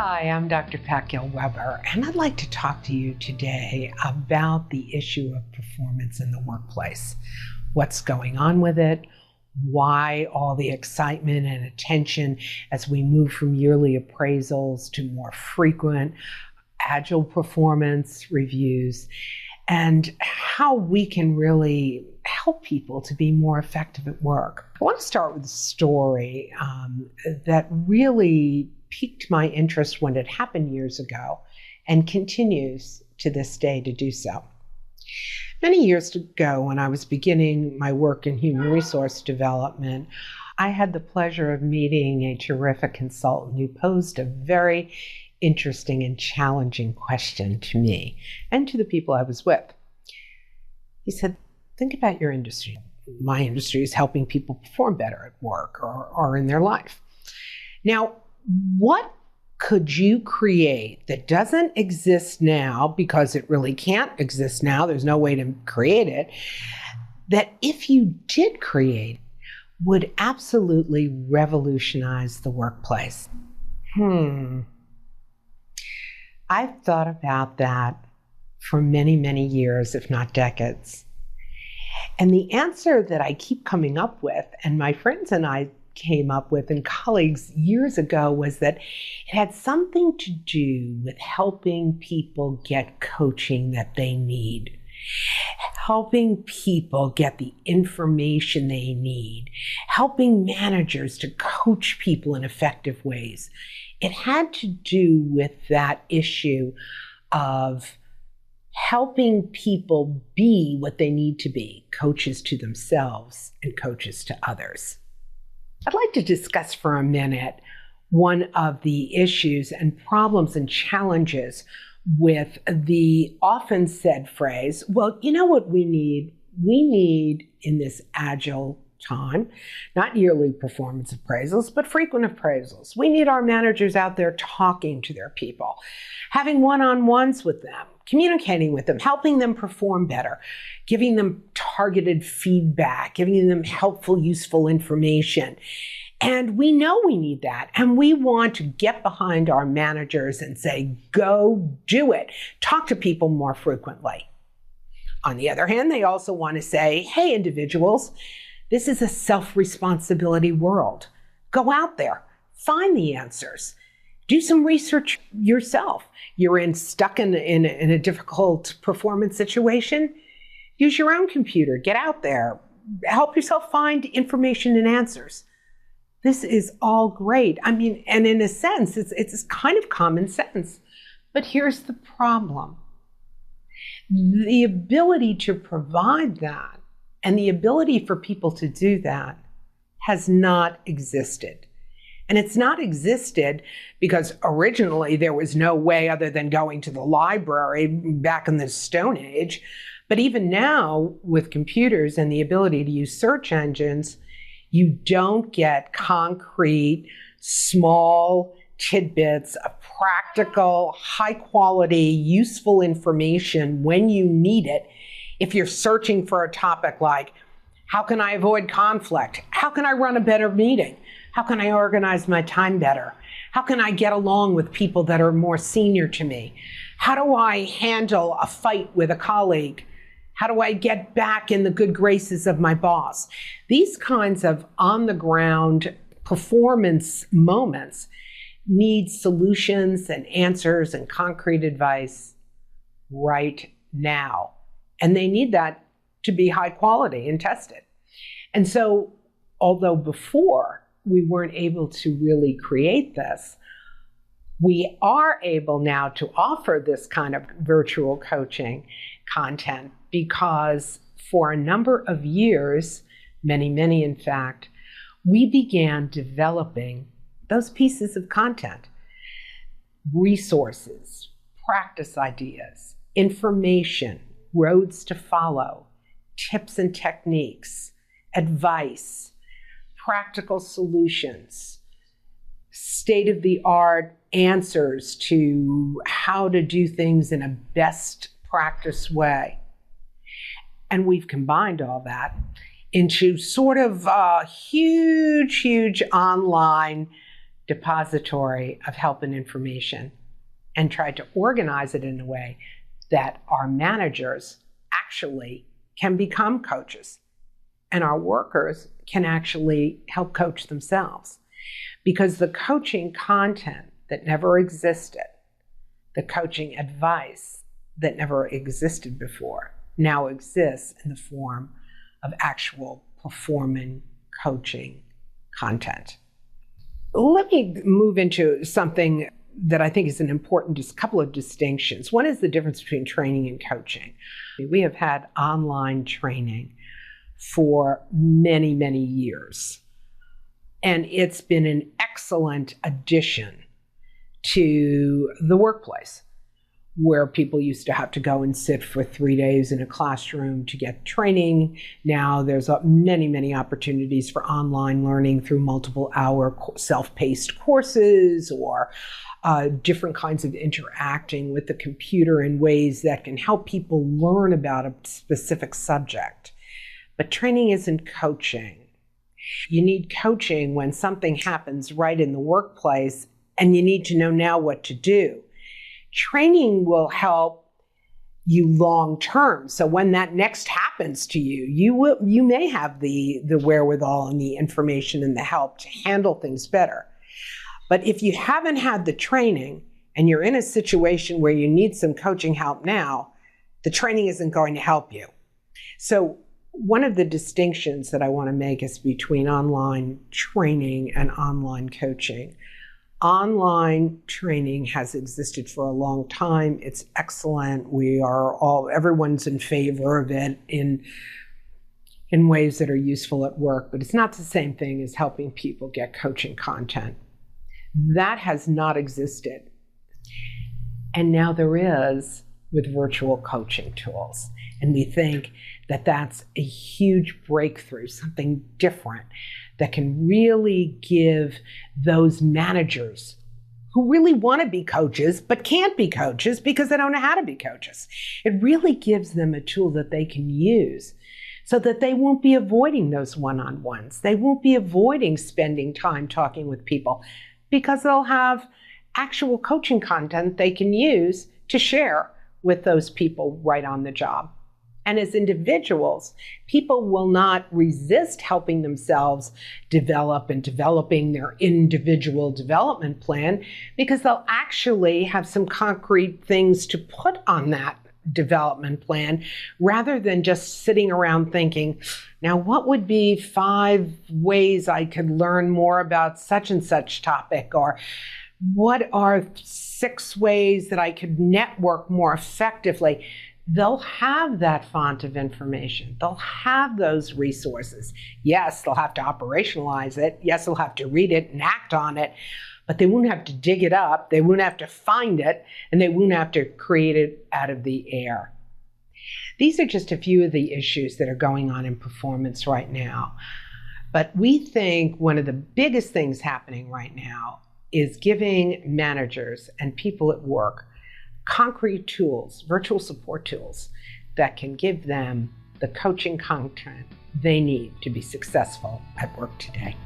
Hi, I'm Dr. Pat Gill Webber, and I'd like to talk to you today about the issue of performance in the workplace. What's going on with it? Why all the excitement and attention as we move from yearly appraisals to more frequent, agile performance reviews, and how we can really help people to be more effective at work. I want to start with a story that really piqued my interest when it happened years ago and continues to this day to do so. Many years ago, when I was beginning my work in human resource development, I had the pleasure of meeting a terrific consultant who posed a very interesting and challenging question to me and to the people I was with. He said, think about your industry. My industry is helping people perform better at work or in their life. Now, what could you create that doesn't exist now, because it really can't exist now, there's no way to create it, that if you did create, would absolutely revolutionize the workplace? I've thought about that for many, many years, if not decades. And the answer that I keep coming up with, and my friends and I came up with and colleagues years ago, was that it had something to do with helping people get coaching that they need, helping people get the information they need, helping managers to coach people in effective ways. It had to do with that issue of helping people be what they need to be, coaches to themselves and coaches to others. I'd like to discuss for a minute one of the issues and problems and challenges with the often said phrase, well, you know what we need? We need in this agile time, not yearly performance appraisals, but frequent appraisals. We need our managers out there talking to their people, having one-on-ones with them, communicating with them, helping them perform better, giving them targeted feedback, giving them helpful, useful information. And we know we need that. And we want to get behind our managers and say, go do it. Talk to people more frequently. On the other hand, they also want to say, hey, individuals, this is a self-responsibility world. Go out there, find the answers. Do some research yourself. You're stuck in a difficult performance situation. Use your own computer. Get out there. Help yourself find information and answers. This is all great. I mean, and in a sense, it's kind of common sense. But here's the problem. The ability to provide that and the ability for people to do that has not existed. And it's not existed because originally there was no way other than going to the library back in the Stone Age. But even now, with computers and the ability to use search engines, you don't get concrete, small tidbits of practical, high-quality, useful information when you need it if you're searching for a topic like, how can I avoid conflict? How can I run a better meeting? How can I organize my time better? How can I get along with people that are more senior to me? How do I handle a fight with a colleague? How do I get back in the good graces of my boss? These kinds of on-the-ground performance moments need solutions and answers and concrete advice right now. And they need that to be high quality and tested. And so, although before we weren't able to really create this, we are able now to offer this kind of virtual coaching content because for a number of years, many in fact, we began developing those pieces of content, resources, practice ideas, information, roads to follow, tips and techniques, advice, practical solutions, state-of-the-art answers to how to do things in a best practice way. And we've combined all that into sort of a huge online depository of help and information and tried to organize it in a way that our managers actually can become coaches and our workers can actually help coach themselves. Because the coaching content that never existed, the coaching advice that never existed before, now exists in the form of actual performing coaching content. Let me move into something that I think is an important couple of distinctions. One is the difference between training and coaching. We have had online training for many, many years, and it's been an excellent addition to the workplace, where people used to have to go and sit for 3 days in a classroom to get training. Now there's many, many opportunities for online learning through multiple hour self-paced courses or different kinds of interacting with the computer in ways that can help people learn about a specific subject. But training isn't coaching. You need coaching when something happens right in the workplace and you need to know now what to do. Training will help you long term. So when that next happens to you, you may have the wherewithal and the information and the help to handle things better. But if you haven't had the training and you're in a situation where you need some coaching help now, the training isn't going to help you. So one of the distinctions that I want to make is between online training and online coaching. Online training has existed for a long time. It's excellent. Everyone's in favor of it in ways that are useful at work, but it's not the same thing as helping people get coaching content. That has not existed. And now there is with virtual coaching tools. And we think that that's a huge breakthrough, something different that can really give those managers who really want to be coaches but can't be coaches because they don't know how to be coaches. It really gives them a tool that they can use so that they won't be avoiding those one-on-ones. They won't be avoiding spending time talking with people because they'll have actual coaching content they can use to share with those people right on the job. And as individuals, people will not resist helping themselves develop and developing their individual development plan because they'll actually have some concrete things to put on that development plan rather than just sitting around thinking, now what would be 5 ways I could learn more about such and such topic, or what are 6 ways that I could network more effectively? They'll have that font of information. They'll have those resources. Yes, they'll have to operationalize it. Yes, they'll have to read it and act on it, but they won't have to dig it up. They won't have to find it, and they won't have to create it out of the air. These are just a few of the issues that are going on in performance right now. But we think one of the biggest things happening right now is giving managers and people at work concrete tools, virtual support tools, that can give them the coaching content they need to be successful at work today.